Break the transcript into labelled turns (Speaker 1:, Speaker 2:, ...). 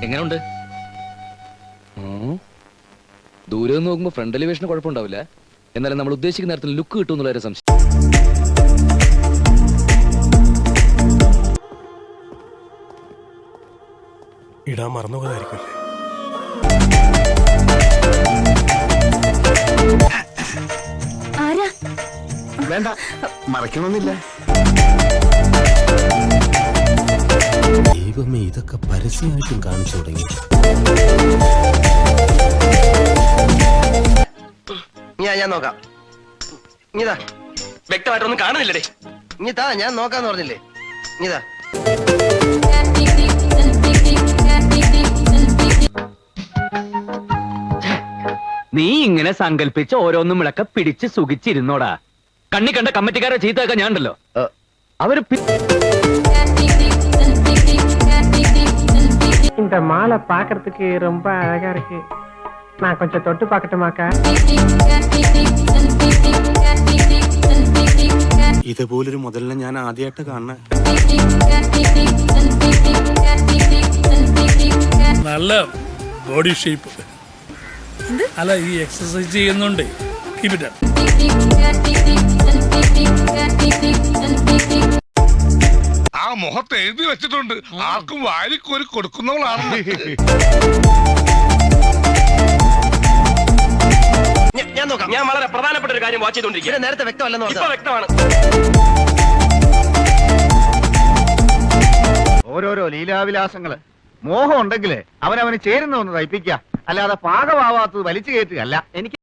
Speaker 1: എങ്ങനെയുണ്ട്? ദൂരെ നിന്ന് നോക്കുമ്പോ ഫ്രണ്ട് എലിവേഷന് കുഴപ്പമുണ്ടാവില്ല. എന്നാലും നമ്മൾ ഉദ്ദേശിക്കുന്ന നേരത്തിൽ ലുക്ക് കിട്ടും എന്നുള്ള സംശയം.
Speaker 2: ഇടാൻ മറന്നുപോയതായിരിക്കുമല്ലേ?
Speaker 3: വേണ്ട, മറക്കണമെന്നില്ല.
Speaker 2: ദൈവമേ, ഇതൊക്കെ പരസ്യമായിട്ടും കാണിച്ചു തുടങ്ങി.
Speaker 4: ഞാൻ നോക്കാം. ഇതാ
Speaker 1: വ്യക്തമായിട്ടൊന്നും കാണുന്നില്ലേ?
Speaker 4: ഇതാ ഞാൻ നോക്കാന്ന് പറഞ്ഞില്ലേ? ഇതാ
Speaker 5: നീ ഇങ്ങനെ സങ്കല്പിച്ച് ഓരോന്നും വിളക്ക പിടിച്ച് സുഖിച്ചിരുന്നോടാ. കണ്ണി കണ്ട കമ്മിറ്റിക്കാരെ ചീത്തയൊക്കെ ഞാൻ ഉണ്ടല്ലോ. അവര്
Speaker 6: இந்த மாலை பாக்குறதுக்கு ரொம்ப அழகா இருக்கு. நான் கொஞ்சம் தொட்டு பார்க்கட்டுமாக்கா?
Speaker 2: ഇതുപോലൊരു മുതലിനെ ഞാൻ ആദ്യമായിട്ട് കാണുന്നത്.
Speaker 7: നല്ല ബോഡി ഷേപ്പ്. അല്ല, ഈ എക്സസൈസ് ചെയ്യുന്നുണ്ട്. Keep it up.
Speaker 8: ആ മുഖത്ത് എഴുതി വെച്ചിട്ടുണ്ട്, ആർക്കും വാരിക്കോരി കൊടുക്കുന്നവളാണ്.
Speaker 4: ഞാൻ നോക്കാം.
Speaker 1: ഞാൻ വളരെ പ്രധാനപ്പെട്ട ഒരു കാര്യം വാച്ച് ചെയ്തോണ്ടിരിക്കുക.
Speaker 4: നേരത്തെ വ്യക്തമല്ലെന്ന്
Speaker 1: ഇപ്പൊ വ്യക്തമാണ്.
Speaker 3: ഓരോരോ ലീലാവിലാസങ്ങള്. മോഹം ഉണ്ടെങ്കില് അവനവന് ചേരുന്ന ഒന്ന് തയ്പ്പിക്കുക, അല്ലാതെ പാകമാവാത്തത് വലിച്ചു കയറ്റുകയല്ല. എനിക്ക്